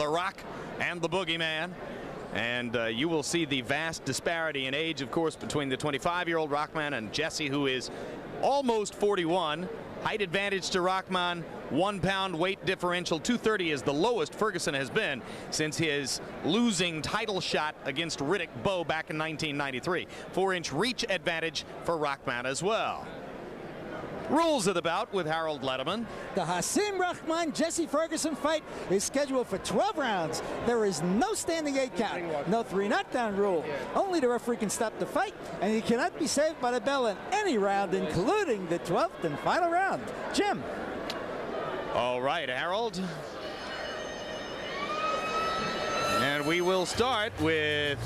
The Rock and the Boogeyman. And you will see the vast disparity in age, of course, between the 25-year-old Rahman and Jesse, who is almost 41. Height advantage to Rahman, 1 pound weight differential. 230 is the lowest Ferguson has been since his losing title shot against Riddick Bowe back in 1993. 4-inch reach advantage for Rahman as well. Rules of the bout with Harold Letterman. The Hasim Rahman Jesse Ferguson fight is scheduled for 12 rounds. There is no standing 8 count, no 3 knockdown rule. Only the referee can stop the fight, and he cannot be saved by the bell in any round, including the 12th and final round. Jim. All right, Harold. And we will start with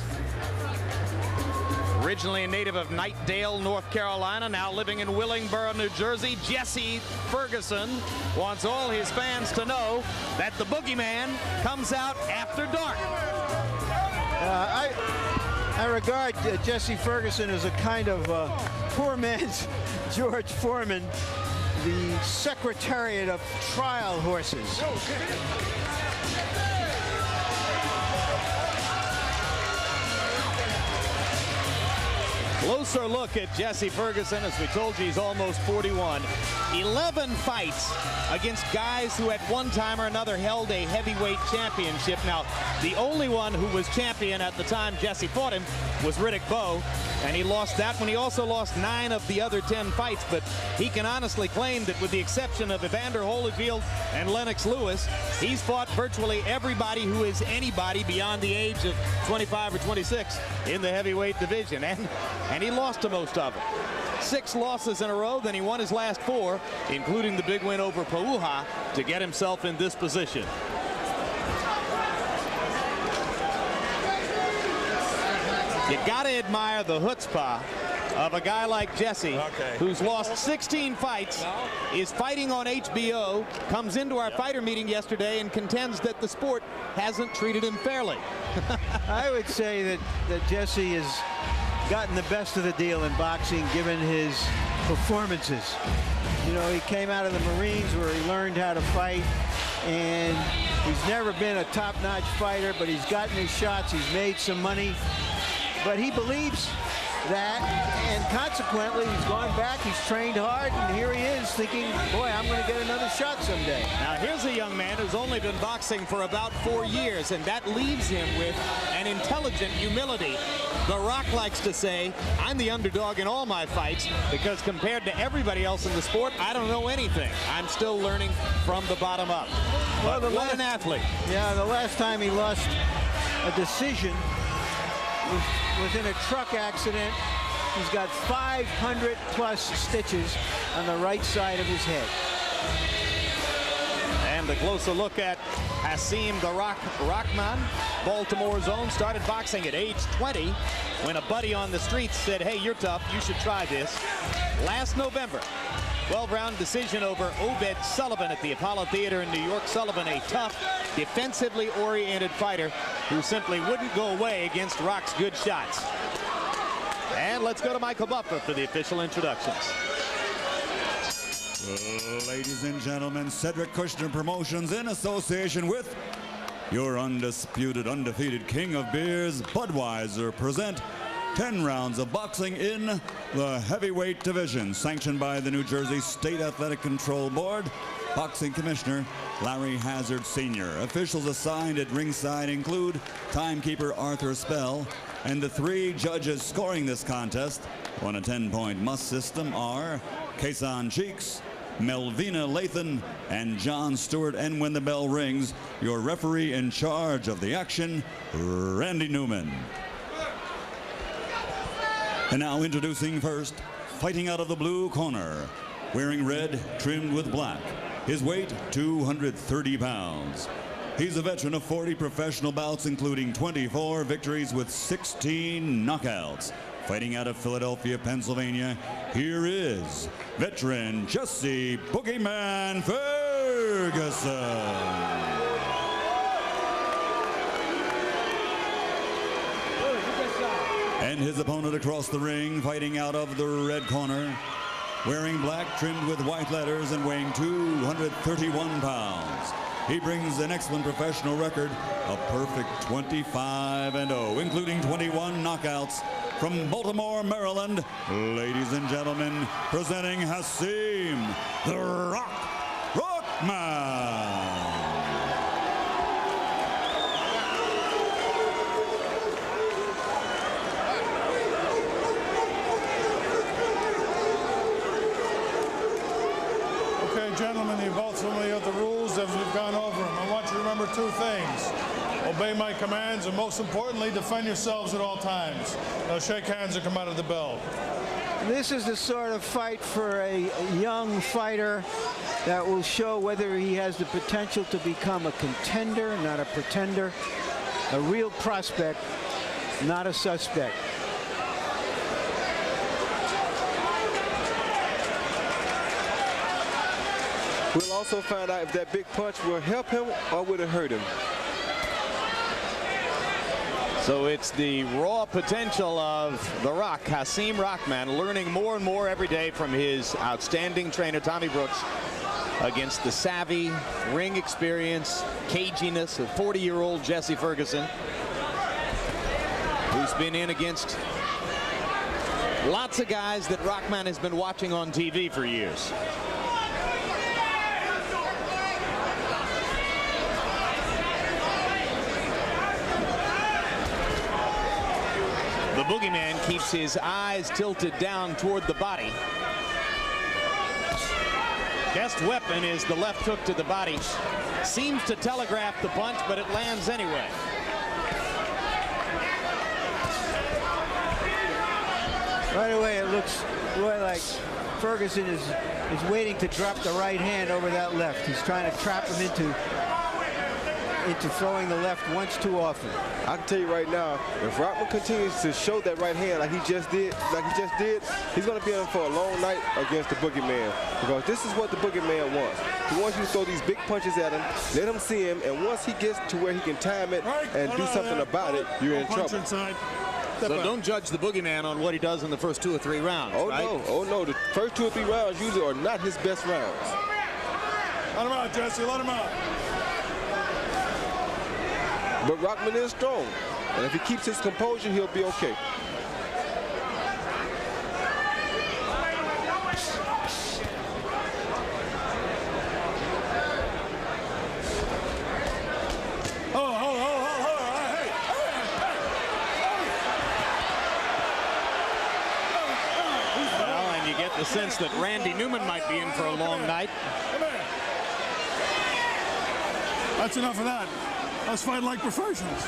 originally a native of Knightdale, North Carolina, now living in Willingboro, New Jersey. Jesse Ferguson wants all his fans to know that the Boogeyman comes out after dark. I regard Jesse Ferguson as a kind of poor man's George Foreman, the Secretariat of Trial Horses. Closer look at Jesse Ferguson. As we told you, he's almost 41. 11 fights against guys who at one time or another held a heavyweight championship. Now, the only one who was champion at the time Jesse fought him was Riddick Bowe, and he lost that one. He also lost 9 of the other 10 fights, but he can honestly claim that with the exception of Evander Holyfield and Lennox Lewis, he's fought virtually everybody who is anybody beyond the age of 25 or 26 in the heavyweight division, and he lost to most of them. 6 losses in a row, then he won his last 4, including the big win over Pauha to get himself in this position. You gotta admire the chutzpah of a guy like Jesse, who's lost 16 fights, is fighting on HBO, comes into our fighter meeting yesterday and contends that the sport hasn't treated him fairly. I would say that Jesse has gotten the best of the deal in boxing given his performances. You know, he came out of the Marines where he learned how to fight, and he's never been a top-notch fighter, but he's gotten his shots, he's made some money, but he believes that, and consequently he's gone back, he's trained hard, and here he is thinking, boy, I'm going to get another shot someday. Now here's a young man who's only been boxing for about 4 years, and that leaves him with an intelligent humility. The Rock likes to say, I'm the underdog in all my fights because compared to everybody else in the sport, I don't know anything. I'm still learning from the bottom up. Well, what an athlete. Yeah, the last time he lost a decision was in a truck accident. He's got 500 plus stitches on the right side of his head. And a closer look at Hasim the Rock Rahman, Baltimore's own, started boxing at age 20 when a buddy on the streets said, hey, you're tough, you should try this. Last November, 12-round decision over Obed Sullivan at the Apollo Theater in New York. Sullivan, a tough, defensively oriented fighter who simply wouldn't go away against Rock's good shots. And let's go to Michael Buffer for the official introductions. Ladies and gentlemen, Cedric Kushner Promotions in association with your undisputed, undefeated king of beers, Budweiser, present 10 rounds of boxing in the heavyweight division, sanctioned by the New Jersey State Athletic Control Board. Boxing Commissioner Larry Hazard Sr. Officials assigned at ringside include timekeeper Arthur Spell, and the 3 judges scoring this contest on a 10-point must system are Kason Cheeks, Melvina Lathan, and John Stewart. And when the bell rings, your referee in charge of the action, Randy Newman. And now introducing first, fighting out of the blue corner, wearing red trimmed with black, his weight 230 pounds. He's a veteran of 40 professional bouts, including 24 victories with 16 knockouts. Fighting out of Philadelphia, Pennsylvania, here is veteran Jesse Boogeyman Ferguson. And his opponent across the ring, fighting out of the red corner, wearing black trimmed with white letters and weighing 231 pounds. he brings an excellent professional record, a perfect 25-0, including 21 knockouts. From Baltimore, Maryland, ladies and gentlemen, presenting Hasim, the Rahman. Gentlemen, you're both familiar with the rules as we've gone over them. I want you to remember two things. Obey my commands, and most importantly, defend yourselves at all times. Now shake hands and come out of the bell. This is the sort of fight for a young fighter that will show whether he has the potential to become a contender, not a pretender, a real prospect, not a suspect. We'll also find out if that big punch will help him or will it hurt him. So it's the raw potential of the Rock, Hasim Rahman, learning more and more every day from his outstanding trainer, Tommy Brooks, against the savvy, ring experience, caginess of 40-year-old Jesse Ferguson, who's been in against lots of guys that Rahman has been watching on TV for years. The boogeyman keeps his eyes tilted down toward the body. Best weapon is the left hook to the body. Seems to telegraph the punch, but it lands anyway. Right away, it looks like Ferguson is waiting to drop the right hand over that left. He's trying to trap him into throwing the left once too often. I can tell you right now, if Rahman continues to show that right hand like he just did, he's going to be in for a long night against the boogeyman, because this is what the boogeyman wants. He wants you to throw these big punches at him, let him see him, and once he gets to where he can time it and do something about it, you're in trouble. So don't judge the boogeyman on what he does in the first 2 or 3 rounds. Oh, right? no. Oh, no. The first 2 or 3 rounds usually are not his best rounds. Let him out, Jesse. Let him out. But Rahman is strong, and if he keeps his composure, he'll be okay. Well, and you get the sense that Randy Newman might be in for a long night. That's enough of that. Let's fight like professionals.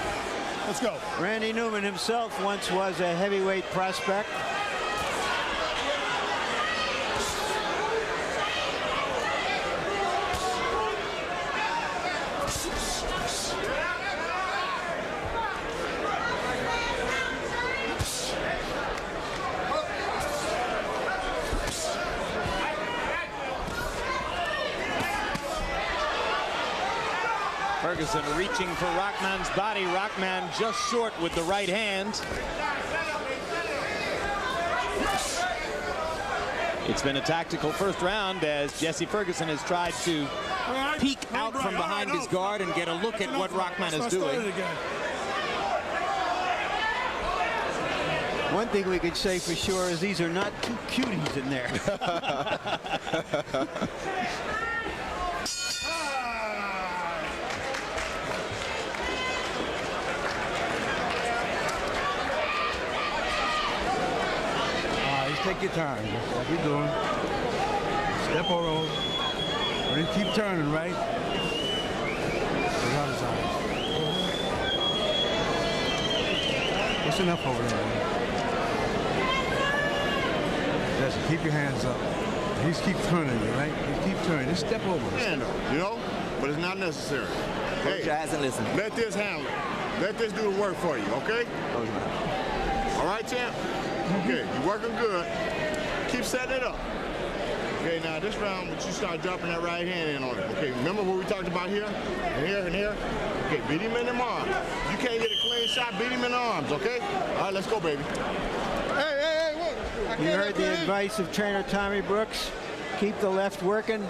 Let's go. Randy Newman himself once was a heavyweight prospect. Ferguson reaching for Rahman's body. Rahman just short with the right hand. It's been a tactical first round as Jesse Ferguson has tried to peek out from behind his guard and get a look at what Rahman is doing. One thing we could say for sure is these are not two cuties in there. Take your time, just like you're doing. Step over. When you keep turning, right? A lot of times. That's enough over there, man. Just keep your hands up. He's keep turning, right? Just keep turning. Just step over. You know, but it's not necessary. Hey, hasn't listened. let this handle it. Let this do the work for you, okay? All right, champ? Okay, you're working good. Keep setting it up. Okay, now this round, but you start dropping that right hand in on it. Okay, remember what we talked about here? And here and here? Okay, beat him in the arms. You can't get a clean shot, beat him in the arms, okay? All right, let's go, baby. Hey, what? You heard the advice of trainer Tommy Brooks. Keep the left working.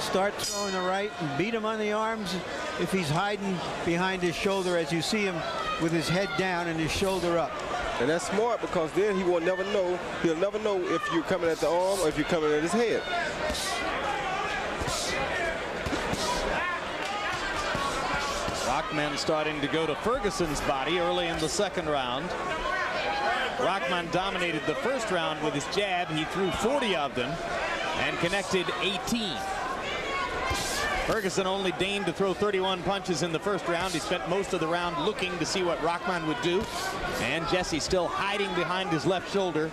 start throwing the right and beat him on the arms if he's hiding behind his shoulder, as you see him with his head down and his shoulder up. And that's smart, because then he will never know. He'll never know if you're coming at the arm or if you're coming at his head. Rahman starting to go to Ferguson's body early in the second round. Rahman dominated the first round with his jab. He threw 40 of them and connected 18. Ferguson only deigned to throw 31 punches in the first round. He spent most of the round looking to see what Rahman would do. And Jesse still hiding behind his left shoulder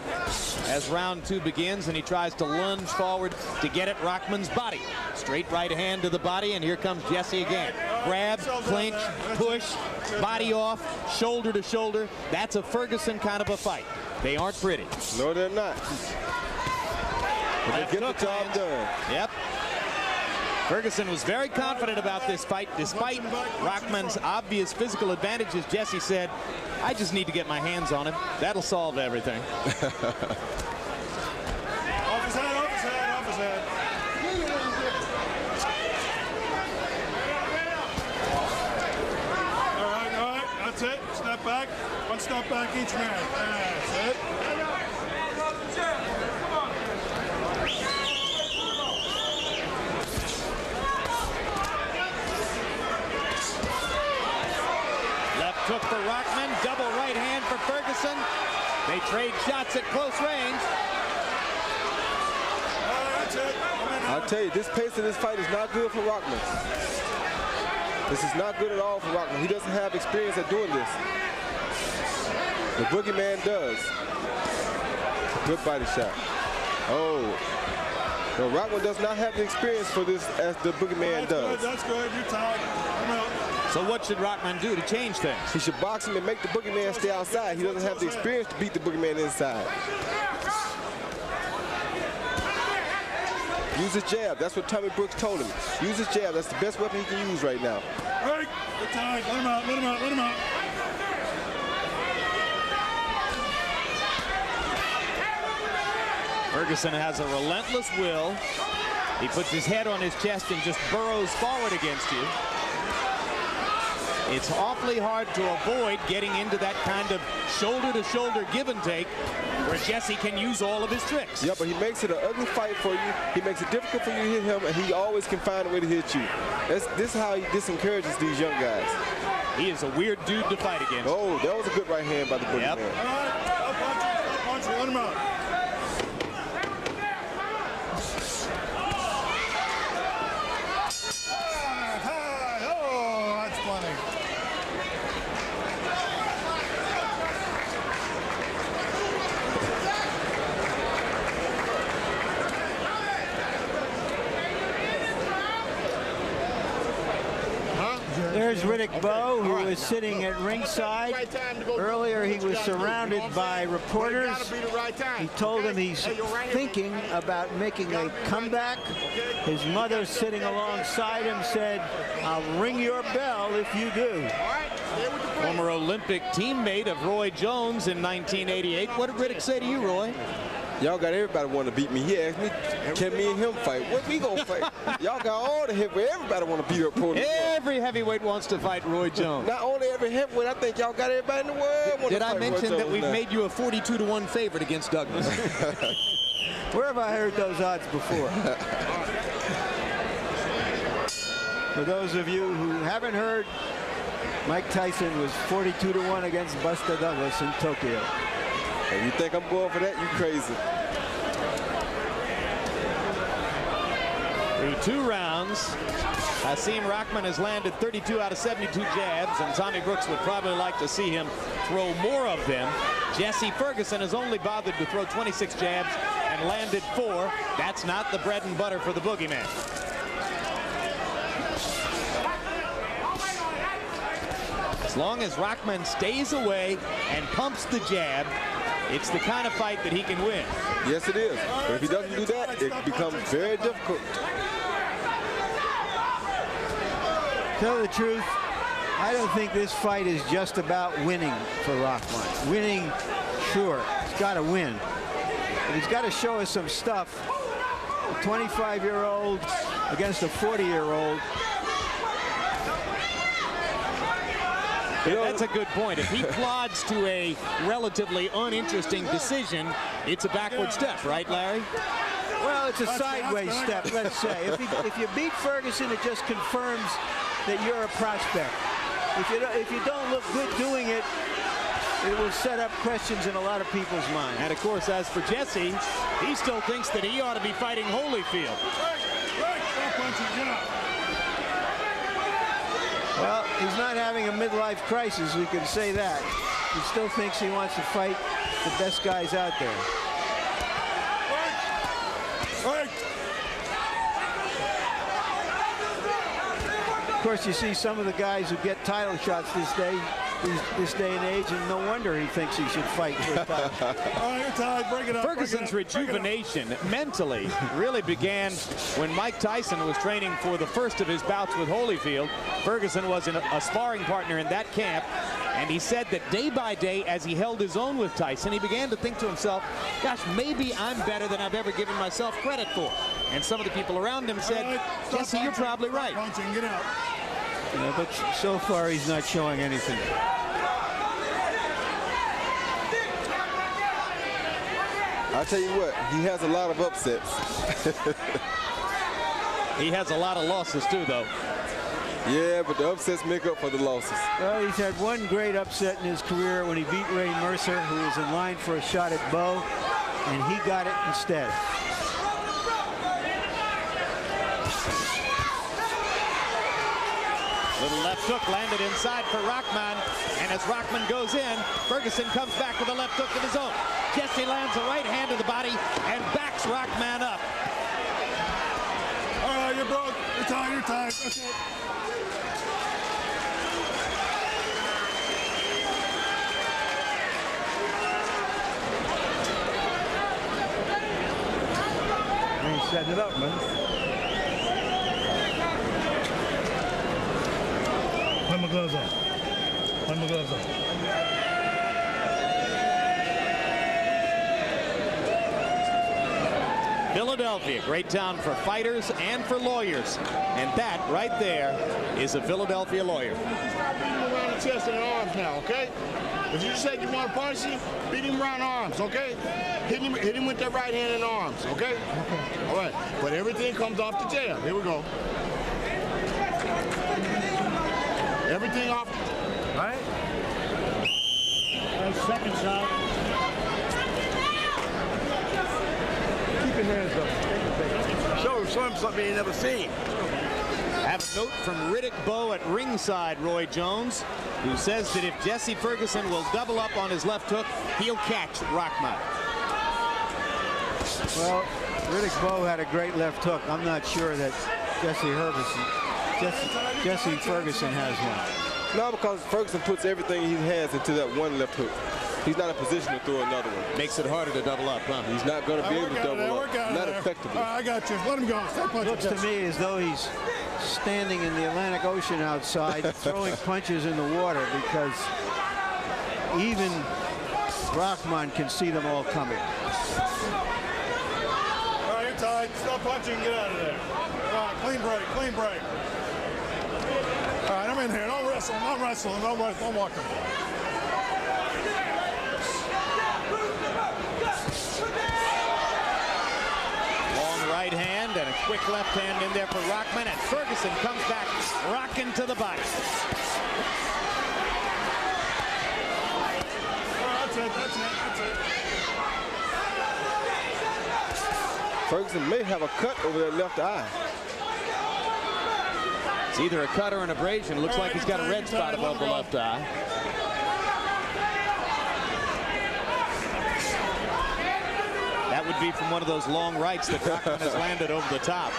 as round 2 begins, and he tries to lunge forward to get at Rahman's body. Straight right hand to the body, and here comes Jesse again. Grab, clinch, push, body off, shoulder to shoulder. That's a Ferguson kind of a fight. They aren't pretty. No, they're not. But they get the job done. Yep. Ferguson was very confident about this fight, despite Rahman's obvious physical advantages. Jesse said, I just need to get my hands on him. That'll solve everything. Off his head, off his head, off his head. All right, that's it. Step back. One step back each man. That's it. Took for Rahman, double right hand for Ferguson. They trade shots at close range. I'll tell you, this pace of this fight is not good for Rahman. This is not good at all for Rahman. He doesn't have experience at doing this. The boogeyman does. Good body shot. Oh. No, Rahman does not have the experience for this as the boogeyman does. That's good. You're tired. I'm out. So what should Rahman do to change things? He should box him and make the boogeyman stay outside. He doesn't have the experience to beat the boogeyman inside. Use his jab. That's what Tommy Brooks told him. Use his jab. That's the best weapon he can use right now. Right. Good time. Let him out. Let him out. Let him out. Ferguson has a relentless will. He puts his head on his chest and just burrows forward against you. It's awfully hard to avoid getting into that kind of shoulder-to-shoulder give and take where Jesse can use all of his tricks. Yeah, but he makes it an ugly fight for you. He makes it difficult for you to hit him, and he always can find a way to hit you. This is how he disencourages these young guys. He is a weird dude to fight against. Oh, that was a good right hand by the boogeyman. Yep. All right. Punch him. Let him out. Oh, that's funny. There's Riddick Bowe, who is sitting at ringside. Earlier, he was surrounded by reporters. He told them he's thinking about making a comeback. His mother, sitting alongside him, said, I'll ring your bell if you do. Former Olympic teammate of Roy Jones in 1988. What did Riddick say to you, Roy? Y'all got everybody want to beat me. He asked me, can me and him fight? What we gonna fight? Y'all got all the heavyweight. Everybody want to beat up opponent. Every heavyweight wants to fight Roy Jones. Not only every heavyweight, I think y'all got everybody in the world. Did I mention that we've made you a 42-1 favorite against Douglas? Where have I heard those odds before? For those of you who haven't heard, Mike Tyson was 42-1 against Buster Douglas in Tokyo. If you think I'm going for that, you crazy. Through 2 rounds, Hasim Rahman has landed 32 out of 72 jabs, and Tommy Brooks would probably like to see him throw more of them. Jesse Ferguson has only bothered to throw 26 jabs and landed 4. That's not the bread and butter for the boogeyman. As long as Rahman stays away and pumps the jab, it's the kind of fight that he can win. Yes, it is. But if he doesn't do that, it becomes very difficult. Tell the truth, I don't think this fight is just about winning for Rahman. Winning, sure, he's got to win. But he's got to show us some stuff. A 25-year-old against a 40-year-old. Yeah, that's a good point. If he plods to a relatively uninteresting decision, it's a backward step, right, Larry? Well, it's a sideways step, let's say. If you beat Ferguson, it just confirms that you're a prospect. If you don't look good doing it, it will set up questions in a lot of people's minds. And, of course, as for Jesse, he still thinks that he ought to be fighting Holyfield. Well, he's not having a midlife crisis, we can say that. He still thinks he wants to fight the best guys out there. Of course, you see some of the guys who get title shots this day and age, and no wonder he thinks he should fight for a title. All right, you're tied. Break it up. Ferguson's rejuvenation mentally really began when Mike Tyson was training for the first of his bouts with Holyfield. Ferguson was a sparring partner in that camp, and he said that day by day, as he held his own with Tyson, he began to think to himself, gosh, maybe I'm better than I've ever given myself credit for. And some of the people around him said, Jesse, you're probably right. Get out. Yeah, but so far he's not showing anything. I'll tell you what, he has a lot of upsets. He has a lot of losses too, though. Yeah, but the upsets make up for the losses. Well, he's had one great upset in his career when he beat Ray Mercer, who was in line for a shot at Bo, and he got it instead. Little left hook landed inside for Rahman, and as Rahman goes in, Ferguson comes back with a left hook of his own. Jesse lands a right hand to the body and backs Rahman up. All right, you're broke. You're tied. You're tied. That's it. Ain't setting it up, man. Put my gloves on. Put my gloves on. Philadelphia, great town for fighters and for lawyers. And that right there is a Philadelphia lawyer. Stop beating him around the chest and the arms now, okay? If you said you want to punish him, beat him around the arms, okay? Hit him with that right hand and the arms, okay? Okay. All right. But everything comes off the jab. Here we go. Everything off. Right? Second shot. Keep your hands up. Show him something he ain't never seen. Have a note from Riddick Bowe at ringside, Roy Jones, who says that if Jesse Ferguson will double up on his left hook, he'll catch Rahman. Well, Riddick Bowe had a great left hook. I'm not sure that Jesse Ferguson has one. No, because Ferguson puts everything he has into that one left hook. He's not in a position to throw another one. Makes it harder to double up, huh? He's not going to be able to double up. Not effectively. I got you. Let him go. Looks to me as though he's standing in the Atlantic Ocean outside throwing punches in the water, because even Rahman can see them all coming. All right, you're tied. Stop punching and get out of there. All right, clean break, clean break. All right, I'm in here. Don't wrestle. I'm wrestling. Don't walk him. Long right hand and a quick left hand in there for Rahman, and Ferguson comes back rocking to the body. That's it. Ferguson may have a cut over that left eye. It's either a cut or an abrasion. It looks like he's got a red spot above the left eye. That would be from one of those long rights that Rahman has landed over the top.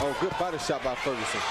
Oh, good body shot by Ferguson.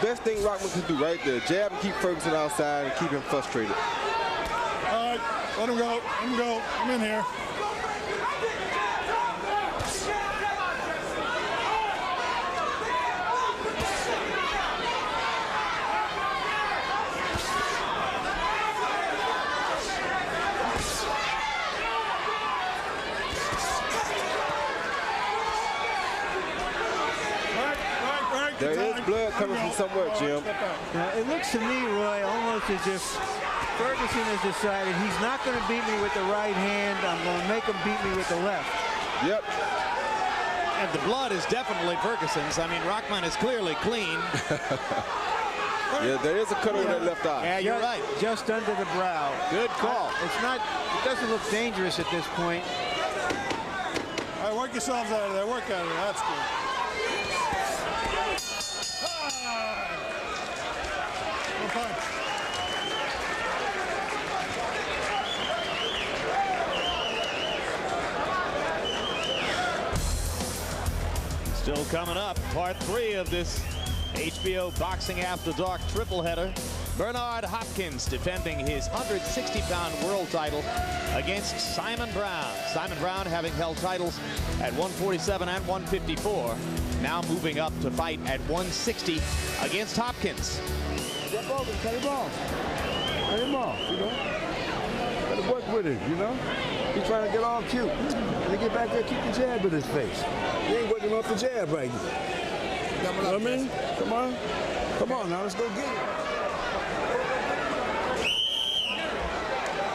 best thing Rahman can do right there. Jab and keep Ferguson outside and keep him frustrated. All right, let him go. Let him go. I'm in here. There is blood coming from somewhere, Jim. Now, it looks to me, Roy, almost as if Ferguson has decided he's not going to beat me with the right hand. I'm going to make him beat me with the left. Yep. And the blood is definitely Ferguson's. I mean, Rahman is clearly clean. Yeah, there is a cut on that left eye. Yeah, you're right. Just under the brow. Good call. It's not, it doesn't look dangerous at this point. All right, work yourselves out of there. Work out of there. That's good. Still coming up, part 3 of this HBO Boxing After Dark triple header. Bernard Hopkins defending his 160-pound world title against Simon Brown. Simon Brown having held titles at 147 and 154. Now moving up to fight at 160 against Hopkins. Step over, cut him off. Cut him off, you know. Got to work with him, you know. He's trying to get all cute. And he get back there, keep the jab in his face. He ain't working off the jab right now. You know what I mean? Come on. Come on now, let's go get it.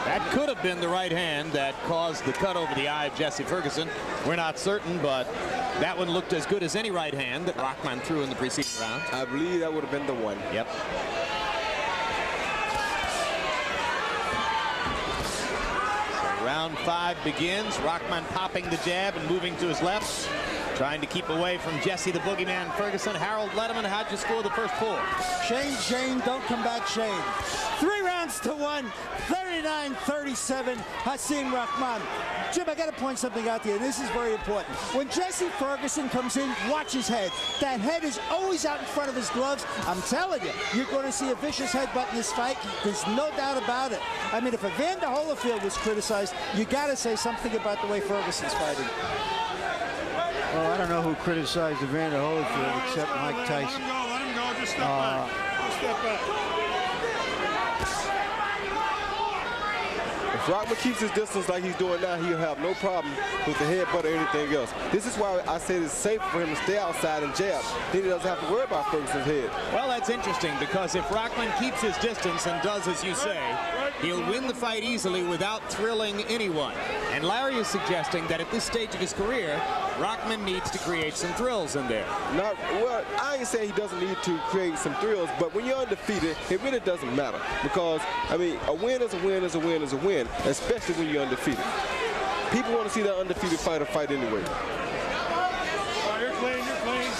That could have been the right hand that caused the cut over the eye of Jesse Ferguson. We're not certain, but that one looked as good as any right hand that Rahman threw in the preceding round. I believe that would have been the one. Yep. So round 5 begins. Rahman popping the jab and moving to his left. Trying to keep away from Jesse the Boogeyman Ferguson. Harold Letterman, how'd you score the first 4? Shane, don't come back, Shane. 3 rounds to 1, 39-37, Hasim Rahman. Jim, I got to point something out to you. This is very important. When Jesse Ferguson comes in, watch his head. That head is always out in front of his gloves. I'm telling you, you're going to see a vicious headbutt in this fight. There's no doubt about it. I mean, if Evander Holyfield was criticized, you got to say something about the way Ferguson's fighting. Well, I don't know who criticized Evander Holyfield except Mike Tyson. Let him go. Just step back. Just step back. If Rahman keeps his distance like he's doing now, he'll have no problem with the headbutt or anything else. This is why I say it's safe for him to stay outside and jab. Then he doesn't have to worry about Ferguson's head. Well, that's interesting because if Rahman keeps his distance and does as you say, he'll win the fight easily without thrilling anyone. And Larry is suggesting that at this stage of his career, Rahman needs to create some thrills in there. Well, I ain't saying he doesn't need to create some thrills, but when you're undefeated, it really doesn't matter. Because, I mean, a win is a win is a win is a win, especially when you're undefeated. People want to see that undefeated fighter fight anyway. Oh, you're clean, you're clean.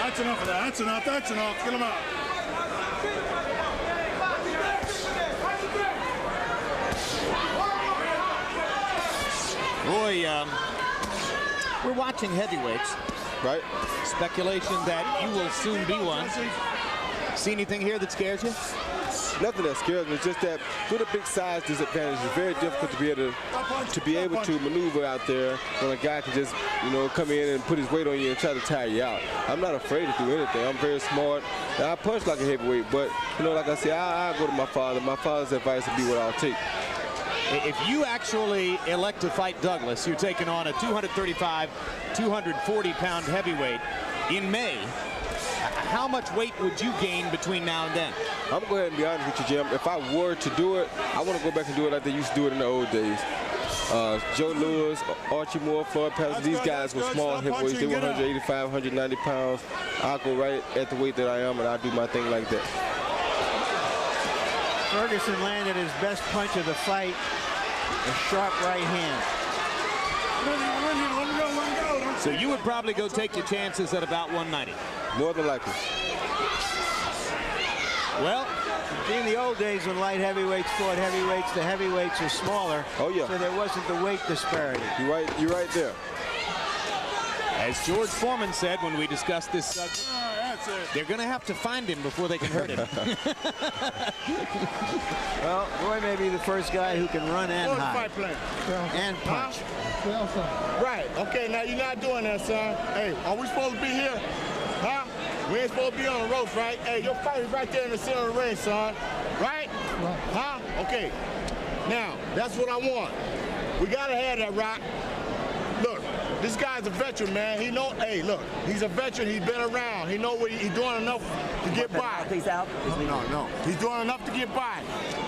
That's enough of that. That's enough, that's enough. Get him out. Roy, we're watching heavyweights. Right? Speculation that you will soon be one. See anything here that scares you? Nothing that scares me. It's just that with a big size disadvantage, it's very difficult to be able to maneuver out there when a guy can just, you know, come in and put his weight on you and try to tire you out. I'm not afraid to do anything. I'm very smart. And I punch like a heavyweight, but, you know, like I said, I go to my father. My father's advice would be what I'll take. If you actually elect to fight Douglas, you're taking on a 235, 240-pound heavyweight in May. How much weight would you gain between now and then? I'm going to go ahead and be honest with you, Jim. If I were to do it, I want to go back and do it like they used to do it in the old days. Joe Lewis, Archie Moore, Floyd Patterson, these guys were small heavyweights. They were 185, 190 pounds. I'll go right at the weight that I am, and I'll do my thing like that. Ferguson landed his best punch of the fight, a sharp right hand. So you would probably go take your chances at about 190. More than likely. Well, in the old days when light heavyweights fought heavyweights, the heavyweights were smaller. Oh, yeah. So there wasn't the weight disparity. You're right there. As George Foreman said when we discussed this subject, They're going to have to find him before they can hurt him. Well, Roy may be the first guy who can run and hide. And punch. Right. Okay, now you're not doing that, son. Hey, are we supposed to be here? Huh? We ain't supposed to be on the ropes, right? Hey, your fight is right there in the center of the ring, son. Right? Huh? Okay. Now, that's what I want. We got to have that, Rock. Look, this guy's a veteran, man. He know, hey, look, he's a veteran. He's been around. He know what he's doing enough to get by. He's out. No. He's doing enough to get by.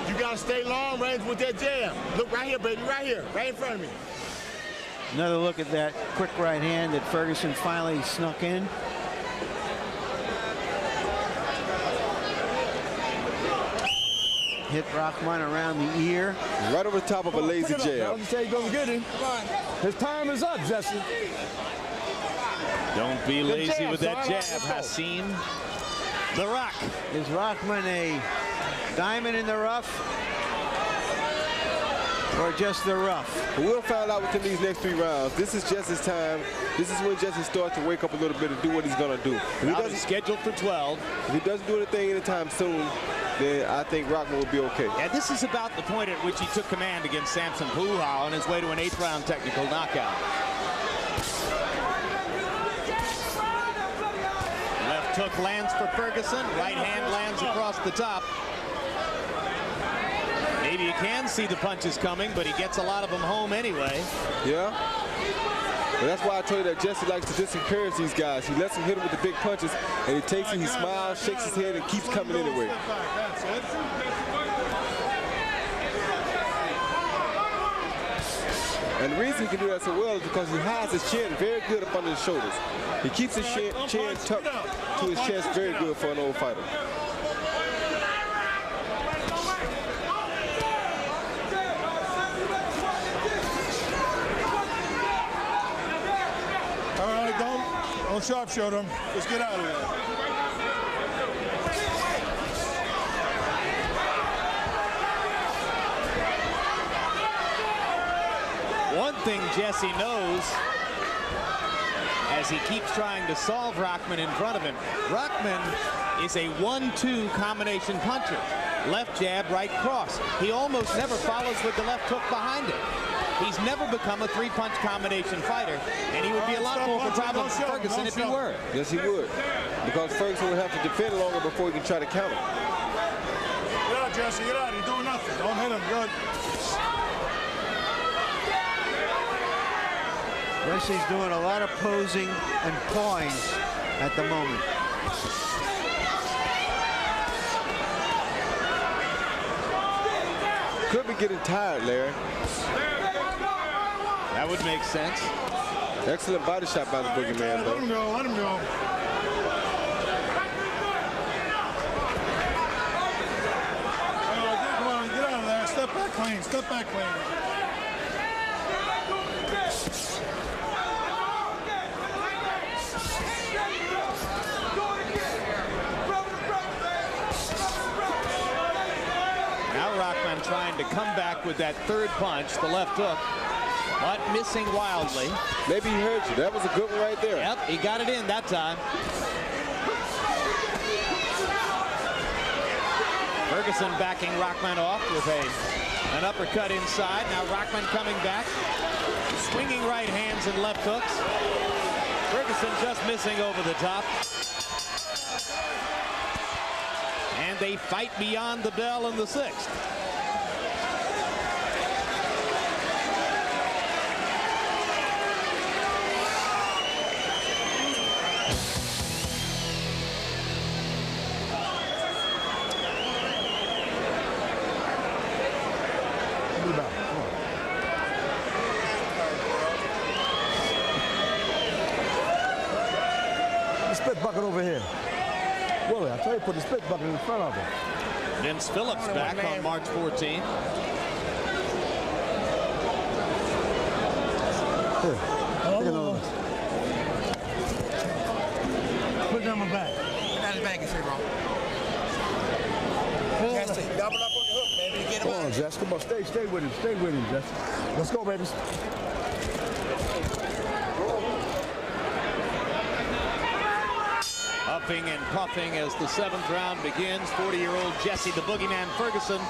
You got to stay long range with that jab. Look right here, baby, right here, right in front of me. Another look at that quick right hand that Ferguson finally snuck in. Hit Rahman around the ear. Right over the top of a lazy jab. I'll say he's gonna get him. His time is up, Jesse. Don't be lazy with that jab, Hasim. The Rock. Is Rahman a diamond in the rough? Or just the rough? We'll find out within these next 3 rounds. This is Jesse's time. This is when Jesse starts to wake up a little bit and do what he's going to do. If he doesn't scheduled for 12. If he doesn't do anything anytime soon, then I think Rahman will be okay. Yeah, this is about the point at which he took command against Samson Puha on his way to an 8th round technical knockout. Left hook lands for Ferguson. Right hand lands across the top. Maybe you can see the punches coming, but he gets a lot of them home anyway. Yeah. And that's why I told you that Jesse likes to disencourage these guys. He lets them hit him with the big punches, and he takes it, he smiles, shakes his head, and keeps coming anyway. And the reason he can do that so well is because he hides his chin very good up under his shoulders. He keeps his chin tucked to his chest very good for an old fighter. All right, don't sharpshoot him. Let's get out of there. One thing Jesse knows, as he keeps trying to solve Rahman in front of him, Rahman is a 1-2 combination puncher. Left jab, right cross. He almost never follows with the left hook behind it. He's never become a 3-punch combination fighter, and he would be a lot more of a problem for Ferguson if he were. Yes, he would. Because Ferguson would have to defend longer before he can try to counter. Get out, Jesse, get out. He's doing nothing. Don't hit him. Good. Jesse's doing a lot of posing and pawing at the moment. Could be getting tired, Larry. That would make sense. Excellent body shot by the boogeyman, though. Let him go, let him go. Come on, get out of there. Step back clean, step back clean. Now Rahman trying to come back with that 3rd punch, the left hook, but missing wildly. Maybe he heard you. That was a good one right there. Yep, he got it in that time. Ferguson backing Rahman off with an uppercut inside. Now Rahman coming back, swinging right hands and left hooks. Ferguson just missing over the top. And they fight beyond the bell in the 6th. The spit bucket over here. Willie, I tell you, put the spit bucket in front of him. Vince Phillips back on March 14th. Here, take another one. Put it on my back. Not his back is here, wrong. Jesse, double up on the hook, baby. Get him Come on, Jess. Come on, stay with him. Stay with him, Jess. Let's go, baby. A huffing and puffing as the 7th round begins. 40-year-old Jesse the Boogeyman Ferguson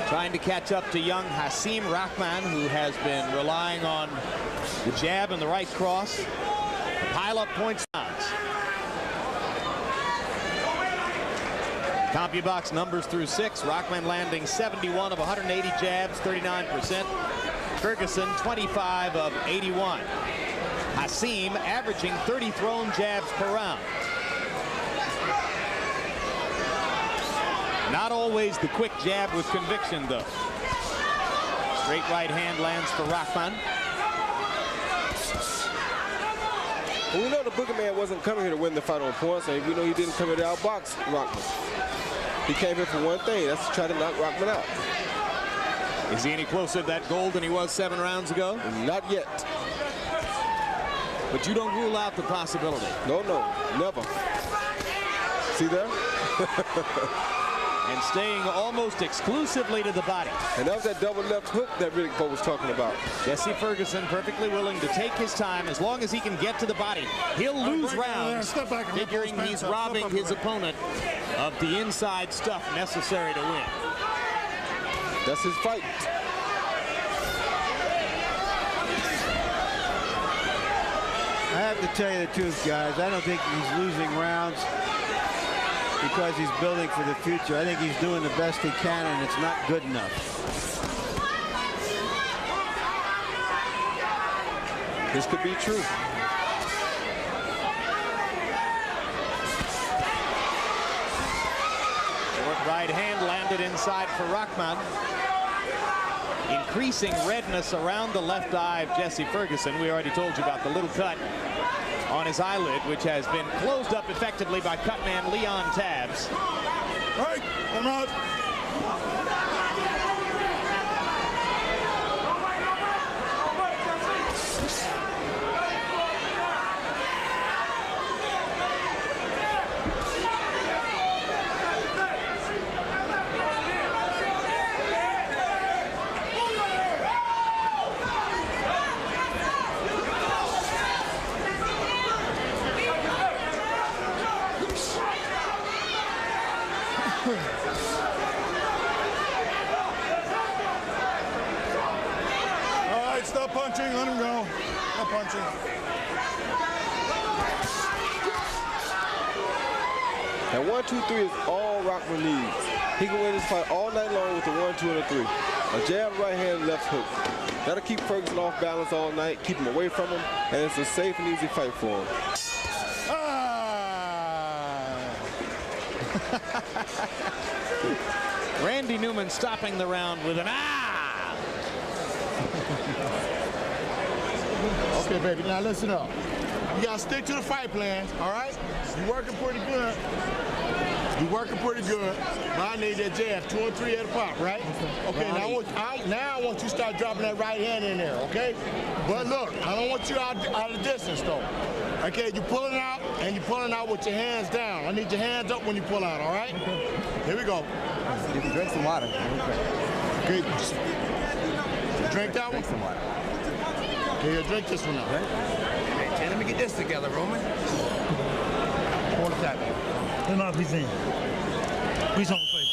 trying to catch up to young Hasim Rahman, who has been relying on the jab and the right cross to pile up points. CompuBox numbers through 6. Rahman landing 71 of 180 jabs, 39%. Ferguson 25 of 81. Hasim averaging 30 thrown jabs per round. Not always the quick jab with conviction, though. Straight right hand lands for Rahman. Well, we know the Boogeyman wasn't coming here to win the fight on points, and we know he didn't come here to outbox Rahman. He came here for one thing, that's to try to knock Rahman out. Is he any closer to that goal than he was 7 rounds ago? Not yet. But you don't rule out the possibility. No, never. See there? And staying almost exclusively to the body. And that was that double left hook that Riddick Bowe was talking about. Jesse Ferguson perfectly willing to take his time as long as he can get to the body. He'll lose rounds, figuring he's robbing his opponent of the inside stuff necessary to win. That's his fight. I have to tell you the truth, guys. I don't think he's losing rounds because he's building for the future. I think he's doing the best he can, and it's not good enough. This could be true. Short right hand landed inside for Rahman. Increasing redness around the left eye of Jesse Ferguson. We already told you about the little cut on his eyelid, which has been closed up effectively by cutman Leon Tabbs. All right, I'm out. Stop punching, let him go. Stop punching. And 1, 2, 3 is all Rahman needs. He can win this fight all night long with a 1, 2, and a 3. A jab, right hand, left hook. That'll keep Ferguson off balance all night, keep him away from him, and it's a safe and easy fight for him. Randy Newman stopping the round with an Okay, baby, now listen up. You gotta stick to the fight plan, all right? You're working pretty good. You're working pretty good. But I need that jab, 2 and 3 at a pop, right? Okay, now I want you to start dropping that right hand in there, okay? But look, I don't want you out of the distance, though. Okay, you're pulling out, and you're pulling out with your hands down. I need your hands up when you pull out, all right? Here we go. You can drink some water. Okay. Drink that one? Drink some water. Here, drink this one now. Hey, let me get this together, Roman. Hold it tight. Come on, please in. Please on the face.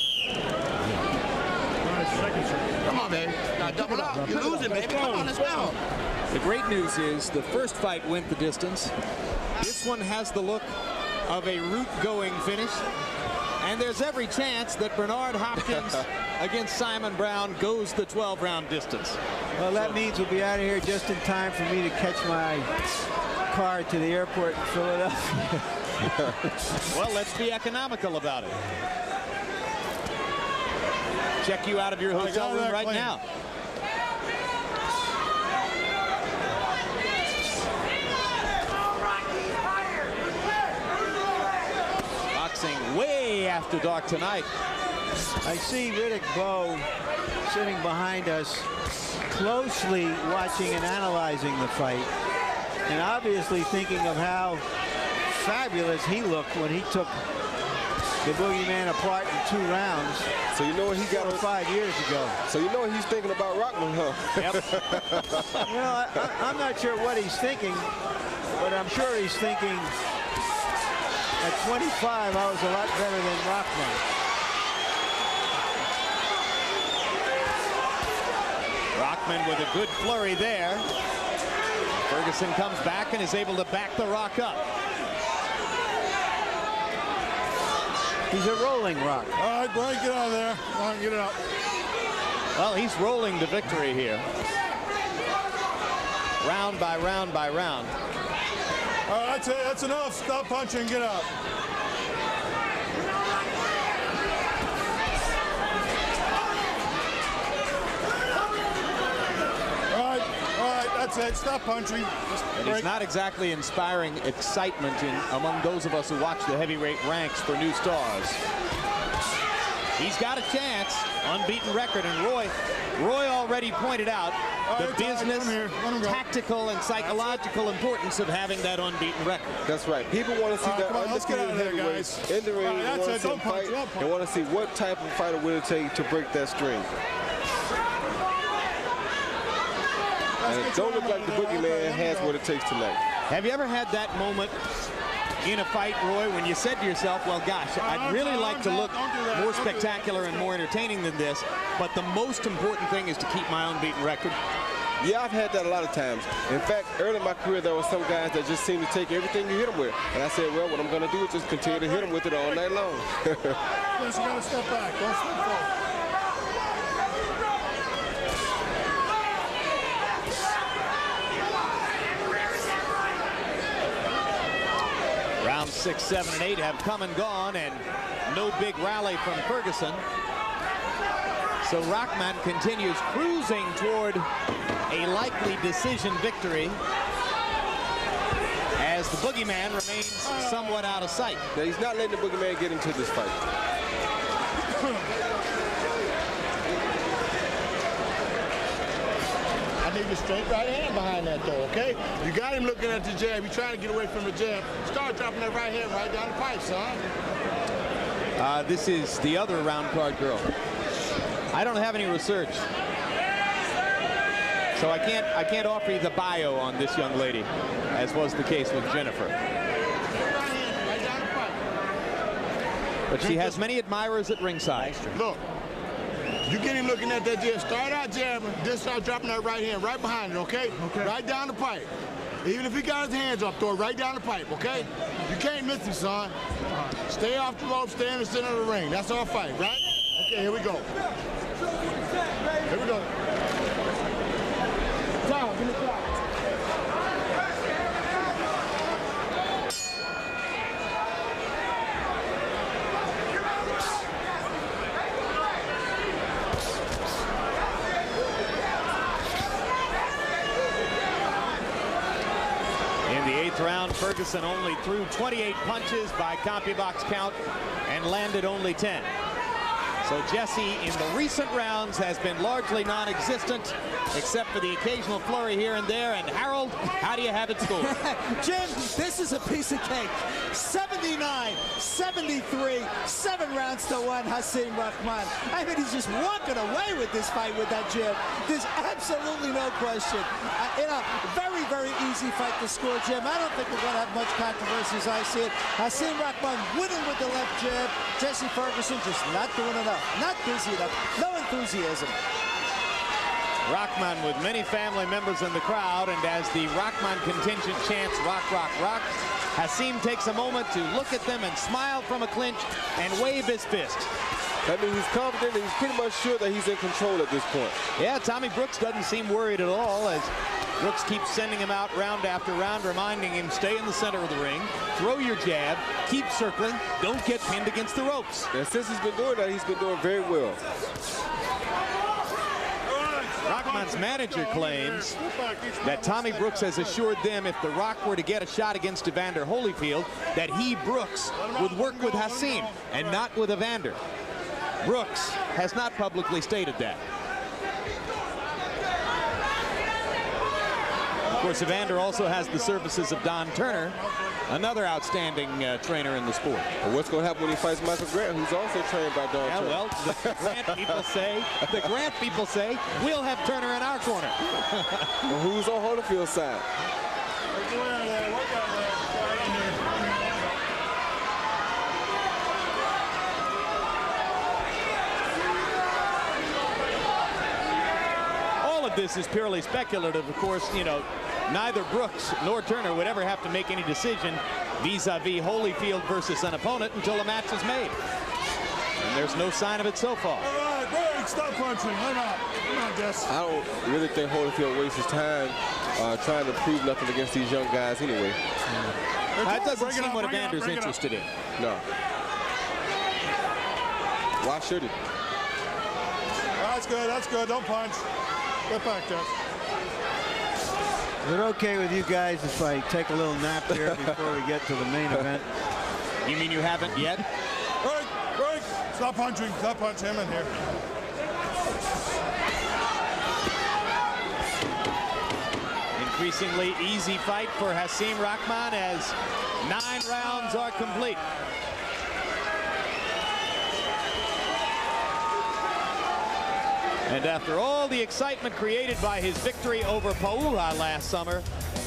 Come on, baby. Now double up. You're losing, baby. Come on, let's go. The great news is the first fight went the distance. This one has the look of a route-going finish. And there's every chance that Bernard Hopkins against Simon Brown goes the 12-round distance. Well, that means we'll be out of here just in time for me to catch my car to the airport in Philadelphia. Well, let's be economical about it. Check you out of your hotel room right now. Boxing way after dark tonight. I see Riddick Bowe sitting behind us, closely watching and analyzing the fight, and obviously thinking of how fabulous he looked when he took the Boogeyman apart in 2 rounds. So you know what he got 5 years ago. So you know what he's thinking about Rahman, huh? Yep. You know, I'm not sure what he's thinking, but I'm sure he's thinking At 25, I was a lot better than Rahman. Rahman with a good flurry there. Ferguson comes back and is able to back the Rock up. He's a rolling Rock. All right, Brian, get out of there. Come on, get it out. Well, he's rolling to victory here. Round by round by round. All right, that's it. That's enough. Stop punching. Get out. All right, that's it. Stop punching. And he's not exactly inspiring excitement among those of us who watch the heavyweight ranks for new stars. He's got a chance, unbeaten record, and Roy already pointed out the business, tactical, and psychological importance of having that unbeaten record. That's right. People want to see that undefeated heavyweight in the ring. They want to see him fight. They want to see what type of fighter will it take to break that string. And it don't look like the boogeyman has what it takes tonight. Have you ever had that moment in a fight, Roy, when you said to yourself, well, gosh, I'd really like to look more spectacular and more entertaining than this, but the most important thing is to keep my unbeaten record? Yeah, I've had that a lot of times. In fact, early in my career, there were some guys that just seemed to take everything you hit them with. And I said, well, what I'm going to do is just continue to hit them with it all night long. Yes, you got to step back. Don't slip forward. Round 6, 7, and 8 have come and gone, and no big rally from Ferguson. So Rahman continues cruising toward a likely decision victory as the boogeyman remains somewhat out of sight. Now, he's not letting the boogeyman get into this fight. I need a straight right hand behind that, though, okay? You got him looking at the jab. You're trying to get away from the jab. Start dropping that right hand right down the pipe, son. This is the other round card girl. I don't have any research, so I can't offer you the bio on this young lady, as was the case with Jennifer. But she has many admirers at ringside. Look, you get him looking at that jab. Start out jabbing, then start dropping that right hand right behind it, okay? Right down the pipe. Even if he got his hands up, throw it right down the pipe, okay? You can't miss him, son. Stay off the rope, stay in the center of the ring. That's our fight, right? Okay, here we go. Here we go. Time, give me clock. In the 8th round, Ferguson only threw 28 punches by CompuBox count and landed only 10. So Jesse, in the recent rounds, has been largely non-existent, except for the occasional flurry here and there. And Harold, how do you have it scored? Jim, this is a piece of cake. 79-73, 7 rounds to 1, Hasim Rahman. I mean, he's just walking away with this fight with that jab. There's absolutely no question. In a very, very easy fight to score, Jim. I don't think we're going to have much controversy as I see it. Hasim Rahman winning with the left jab. Jesse Ferguson just not doing enough. Not busy enough. No enthusiasm. Rahman with many family members in the crowd, and as the Rahman contingent chants "Rock, rock, rock," Hasim takes a moment to look at them and smile from a clinch and wave his fist. I mean, he's confident and he's pretty much sure that he's in control at this point. Yeah, Tommy Brooks doesn't seem worried at all, as Brooks keeps sending him out round after round, reminding him, stay in the center of the ring, throw your jab, keep circling, don't get pinned against the ropes. And since he's been doing that, he's been doing very well. Rahman's manager claims that Tommy Brooks has assured them if The Rock were to get a shot against Evander Holyfield, that he, Brooks, would work with Hasim and not with Evander. Brooks has not publicly stated that. Of course, Evander also has the services of Don Turner, another outstanding trainer in the sport. Well, what's going to happen when he fights Michael Grant, who's also trained by Don Turner? Well, the Grant people say, we'll have Turner in our corner. Well, who's on Holyfield's side? of this is purely speculative. Of course, you know, neither Brooks nor Turner would ever have to make any decision vis-a-vis Holyfield versus an opponent until a match is made. And there's no sign of it so far. All right, break, stop punching. Come on, Jess. I don't really think Holyfield wastes his time trying to prove nothing against these young guys anyway. That doesn't seem what Evander's interested in. No. Why should he? That's good, that's good. Don't punch. Get back, Jess. Is it okay with you guys if I take a little nap here before we get to the main event? You mean you haven't yet? Break. Stop punching. Stop punching him in here. Increasingly easy fight for Hasim Rahman as 9 rounds are complete. And after all the excitement created by his victory over Pauha last summer,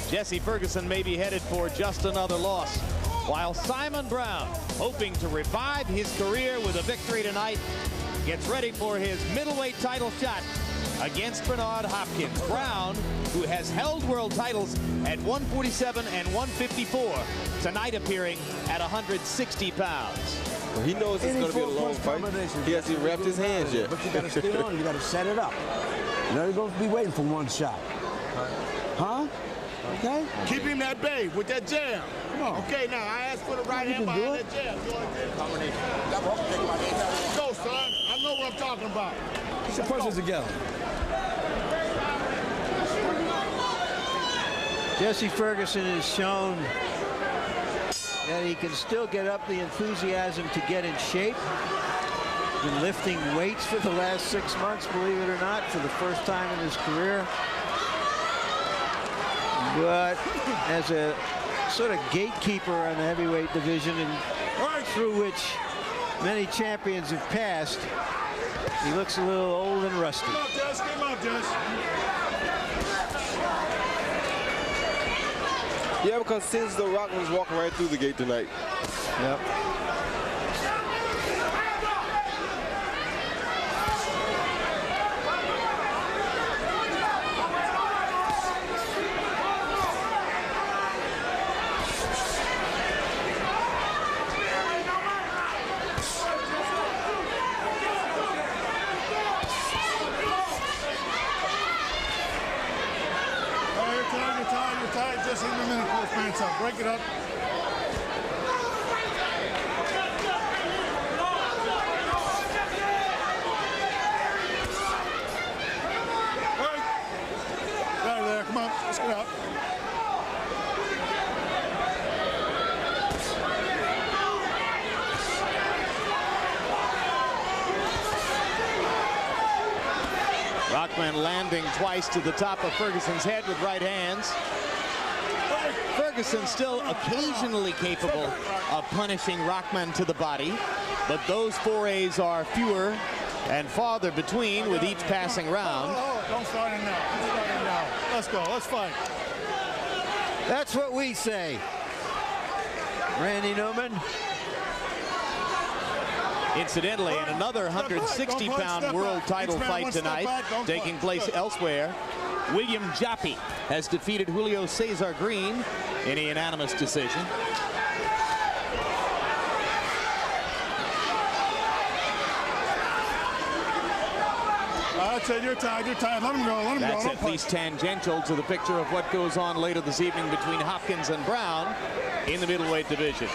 Jesse Ferguson may be headed for just another loss. While Simon Brown, hoping to revive his career with a victory tonight, gets ready for his middleweight title shot against Bernard Hopkins. Brown, who has held world titles at 147 and 154, tonight appearing at 160 pounds. Well, he knows it's going to be a long fight. He hasn't wrapped his hands yet. But you got to stay on. You got to set it up. You're not going to be waiting for one shot. Huh? Okay? Keep him at bay with that jab. Come on. Okay, now I asked for the right hand behind that jab. Go, son. I know what I'm talking about. Put your punches together. Jesse Ferguson has shown that he can still get up the enthusiasm to get in shape. Been lifting weights for the last 6 months, believe it or not, for the first time in his career. But as a sort of gatekeeper in the heavyweight division, and through which many champions have passed, he looks a little old and rusty. Come on, Jess. Come on, Jess. Yeah, because since the Rock was walking right through the gate tonight. Yep. Just in a minute, pull his pants up. Break it up. Right there, come on, let's get out. Rahman landing twice to the top of Ferguson's head with right hands. Ferguson still occasionally capable of punishing Rahman to the body, but those forays are fewer and farther between with each passing round. Don't start it now. Don't start it now. Let's go. Let's fight. That's what we say. Randy Newman. Incidentally, in another 160-pound world title fight tonight, taking place elsewhere, William Jaffe has defeated Julio Cesar Green in a unanimous decision. I said you're tired. Let him go. Let him That's go. at least tangential to the picture of what goes on later this evening between Hopkins and Brown in the middleweight division.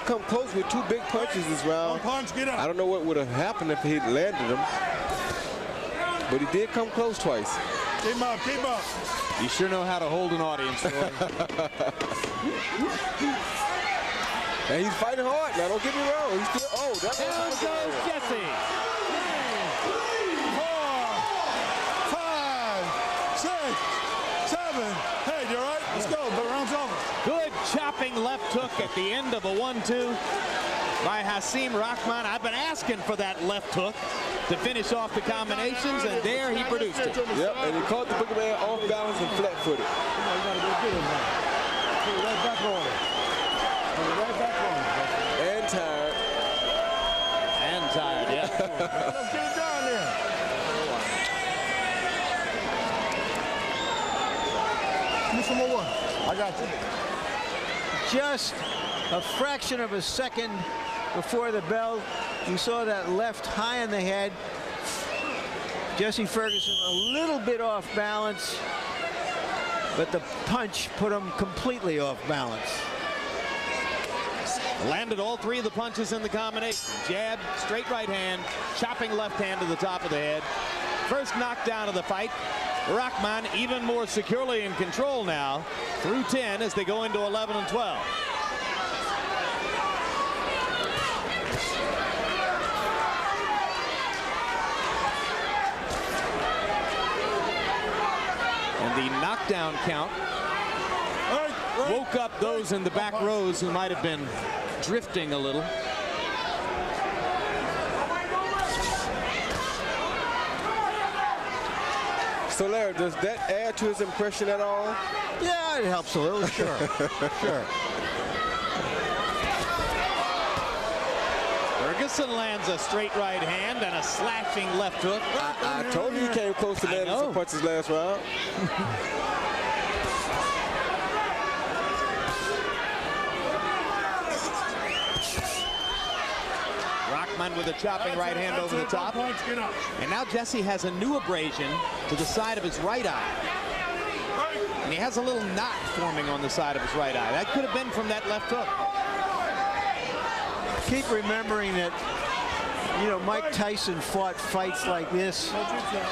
Come close with 2 big punches this round. I don't know what would have happened if he'd landed them, but he did come close twice. Keep him up, keep him up. You sure know how to hold an audience, Troy. And he's fighting hard now, don't get me wrong. He's still, Down goes Jesse. 4, 5, 6, 7. Hey, Round's over. Good chopping left hook at the end of a 1-2 by Hasim Rahman. I've been asking for that left hook to finish off the combinations, and there he produced it. Yep, and he caught the boogeyman off balance and flat-footed. Right back on it. Right back on it. And tired. And tired, yeah. Let's get it down there. Give me some more one. I got you. Just a fraction of a second before the bell, you saw that left high in the head. Jesse Ferguson a little bit off balance, but the punch put him completely off balance. Landed all three of the punches in the combination. Jab, straight right hand, chopping left hand to the top of the head. First knockdown of the fight. Rahman even more securely in control now through 10 as they go into 11 and 12. And the knockdown count woke up those in the back rows who might have been drifting a little. So, Larry, does that add to his impression at all? Yeah, it helps a little, sure. Sure. Ferguson lands a straight right hand and a slashing left hook. I told you he came close to landing some punches last round. Rahman with a chopping right hand over the top. And now Jesse has a new abrasion to the side of his right eye. And he has a little knot forming on the side of his right eye. That could have been from that left hook. Keep remembering that, you know, Mike Tyson fought fights like this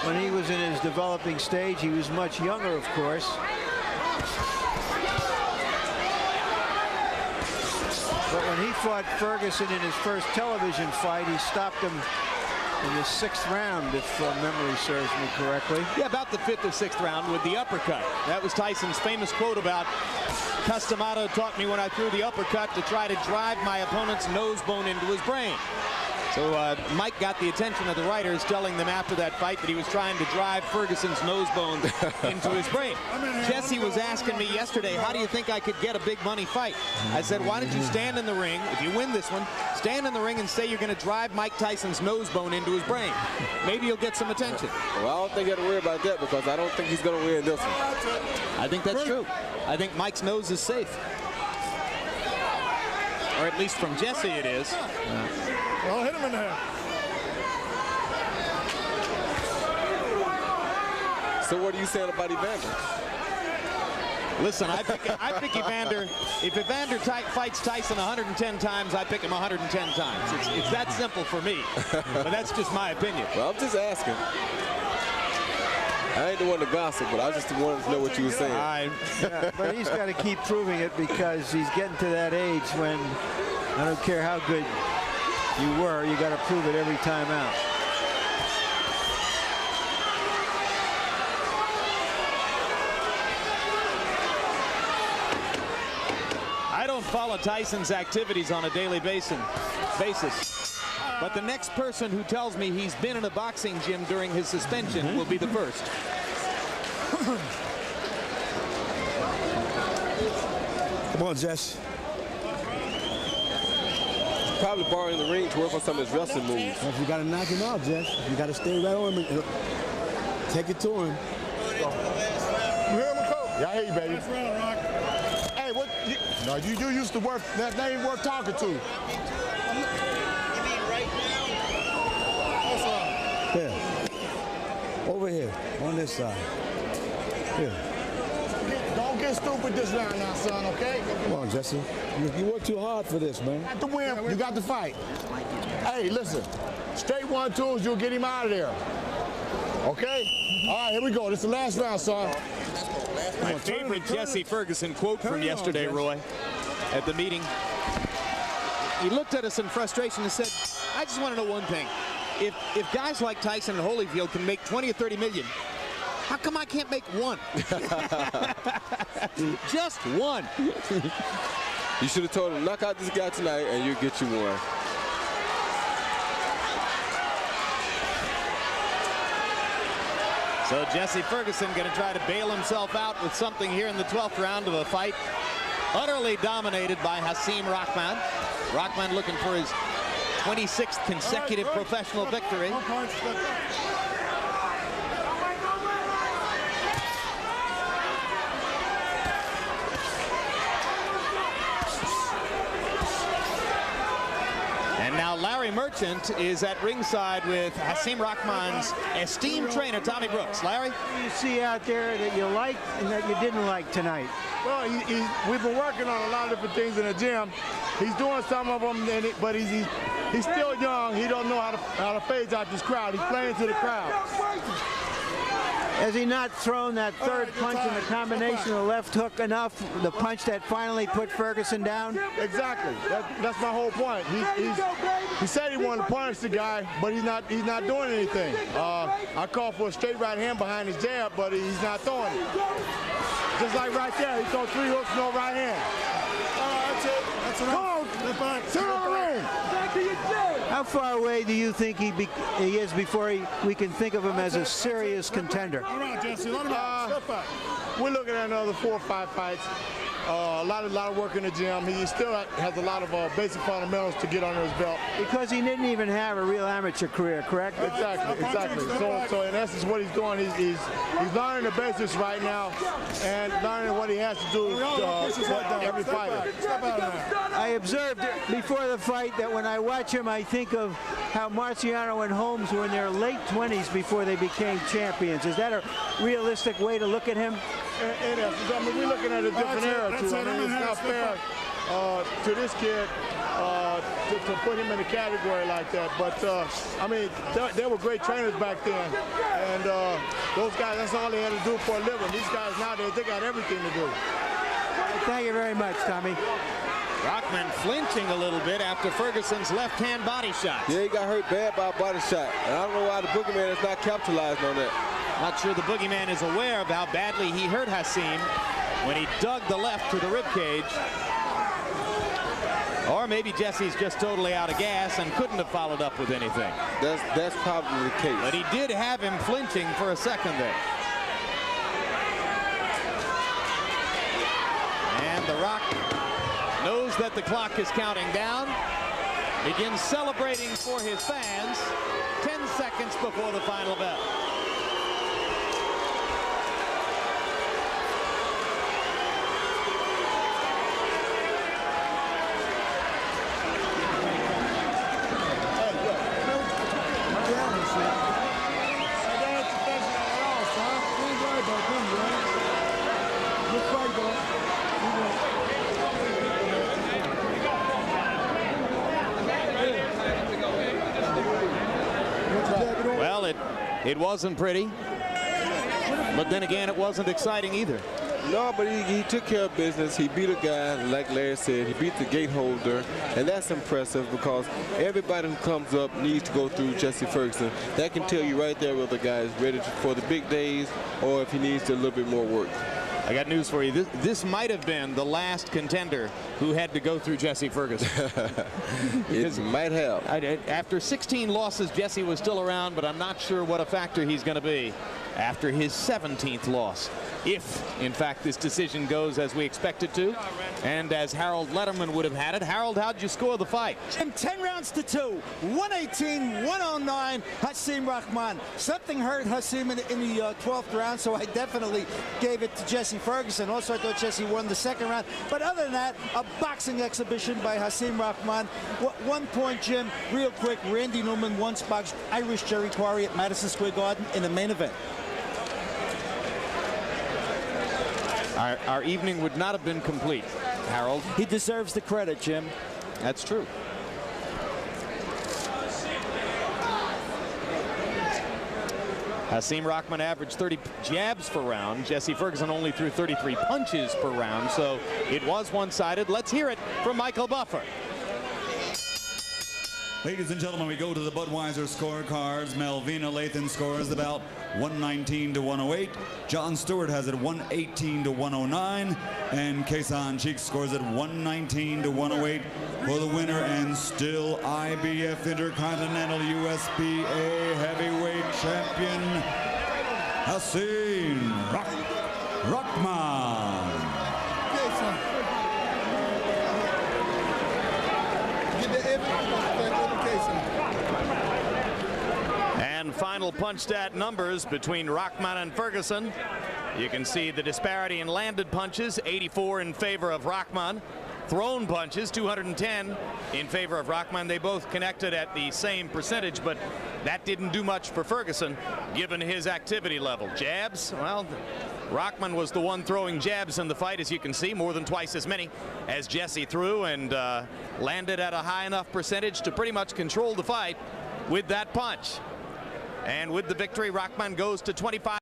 when he was in his developing stage. He was much younger, of course. But when he fought Ferguson in his first television fight, he stopped him in the 6th round, if memory serves me correctly. Yeah, about the 5th or 6th round with the uppercut. That was Tyson's famous quote about, Customado taught me when I threw the uppercut to try to drive my opponent's nose bone into his brain. So Mike got the attention of the writers, telling them after that fight that he was trying to drive Ferguson's nose bone into his brain. Jesse was asking me yesterday, how do you think I could get a big money fight? I said, why don't you stand in the ring, if you win this one, stand in the ring and say you're going to drive Mike Tyson's nose bone into his brain. Maybe you'll get some attention. Well, I don't think you have to worry about that because I don't think he's going to win this one. I think that's true. I think Mike's nose is safe. Or at least from Jesse it is. Well, hit him in the head. So what are you saying about Evander? Listen, I pick Evander. If Evander fights Tyson 110 times, I pick him 110 times. It's that simple for me. But that's just my opinion. Well, I'm just asking. I ain't the one to gossip, but I just wanted to know what you were saying. Yeah, but he's got to keep proving it because he's getting to that age when I don't care how good you were, you got to prove it every time out. I don't follow Tyson's activities on a daily basis. But the next person who tells me he's been in a boxing gym during his suspension will be the first. Come on, Jess. Probably borrowing the ring to work on some of his wrestling moves. Well, you got to knock him out, Jess. You got to stay right on him and take it to him. You hear him, Coach? Yeah, I hear you, baby. That's round, Rock. Hey, what? No, you used to work. That ain't worth talking to. Here. Over here, on this side. Here. Don't get stupid this round now, son, okay? Come on, Jesse. You work too hard for this, man. You got to win. You got to fight. Hey, listen. Straight 1-2s, you'll get him out of there. Okay? All right, here we go. This is the last round, son. My favorite Jesse Ferguson quote from yesterday, Roy, at the meeting. He looked at us in frustration and said, I just want to know one thing. If guys like Tyson and Holyfield can make 20 or 30 million, How come I can't make one? Just one. You should have told him, knock out this guy tonight and you'll get you one. So Jesse Ferguson going to try to bail himself out with something here in the 12th round of a fight utterly dominated by Hasim Rahman. Rahman looking for his 26th consecutive professional victory. And now Larry Merchant is at ringside with Hasim Rahman's esteemed trainer, Tommy Brooks. Larry? What do you see out there that you liked and that you didn't like tonight? Well, we've been working on a lot of different things in the gym. He's doing some of them, but he's still young. He don't know how to phase out this crowd. He's playing to the crowd. Has he not thrown that third punch in the combination of the left hook enough, the punch that finally put Ferguson down? Exactly. That's my whole point. He said he wanted to punish the guy, but he's not doing anything. I called for a straight right hand behind his jab, but he's not throwing it. Just like right there, he threw 3 hooks, no right hand. That's it. That's enough. Come on, sit on the ring. Back to your chair. How far away do you think he is before we can think of him as a serious contender? All right, Jesse, let him out. Step back. We're looking at another 4 or 5 fights. A lot of work in the gym. He still has a lot of basic fundamentals to get under his belt. Because he didn't even have a real amateur career, correct? Exactly. So in essence, what he's doing, he's learning the basics right now and learning what he has to do every fighter. I observed before the fight that when I watch him, I think of how Marciano and Holmes were in their late 20s before they became champions. Is that a realistic way to look at him? It is. I mean, we're looking at a different era, too. I mean, it's not fair to this kid to put him in a category like that. But, I mean, they were great trainers back then. And those guys, that's all they had to do for a living. These guys nowadays, they got everything to do. Thank you very much, Tommy. Rahman flinching a little bit after Ferguson's left-hand body shot. Yeah, he got hurt bad by a body shot. And I don't know why the boogeyman is not capitalizing on that. Not sure the boogeyman is aware of how badly he hurt Hasim when he dug the left to the ribcage. Or maybe Jesse's just totally out of gas and couldn't have followed up with anything. That's probably the case. But he did have him flinching for a second there. And The Rock knows that the clock is counting down. Begins celebrating for his fans 10 seconds before the final bell. Well, it wasn't pretty, but then again, it wasn't exciting either. No, but he took care of business. He beat a guy, like Larry said, he beat the gate holder, and that's impressive because everybody who comes up needs to go through Jesse Ferguson. That can tell you right there whether the guy is ready for the big days or if he needs a little bit more work. I got news for you. This might have been the last contender who had to go through Jesse Ferguson. It might have. After 16 losses, Jesse was still around, but I'm not sure what a factor he's going to be after his 17th loss. If, in fact, this decision goes as we expect it to, and as Harold Letterman would have had it. Harold, how'd you score the fight? 10 rounds to 2, 118-109, Hasim Rahman. Something hurt Hasim in the 12th round, so I definitely gave it to Jesse Ferguson. Also, I thought Jesse won the second round. But other than that, a boxing exhibition by Hasim Rahman. 1 point, Jim, real quick. Randy Newman once boxed Irish Jerry Quarry at Madison Square Garden in the main event. Our evening would not have been complete, Harold. He deserves the credit, Jim. That's true. Hasim Rahman averaged 30 jabs per round. Jesse Ferguson only threw 33 punches per round, so it was one-sided. Let's hear it from Michael Buffer. Ladies and gentlemen, we go to the Budweiser scorecards. Melvina Lathan scores the bout 119 to 108. John Stewart has it 118 to 109. And Kason Cheeks scores it 119 to 108 for the winner and still IBF Intercontinental USBA Heavyweight Champion, Hasim Rahman. And final punch stat numbers between Rahman and Ferguson. You can see the disparity in landed punches, 84 in favor of Rahman. Thrown punches, 210 in favor of Rahman. They both connected at the same percentage, but that didn't do much for Ferguson given his activity level. Jabs, well, Rahman was the one throwing jabs in the fight, as you can see, more than twice as many as Jesse threw, and landed at a high enough percentage to pretty much control the fight with that punch. And with the victory, Rahman goes to 25.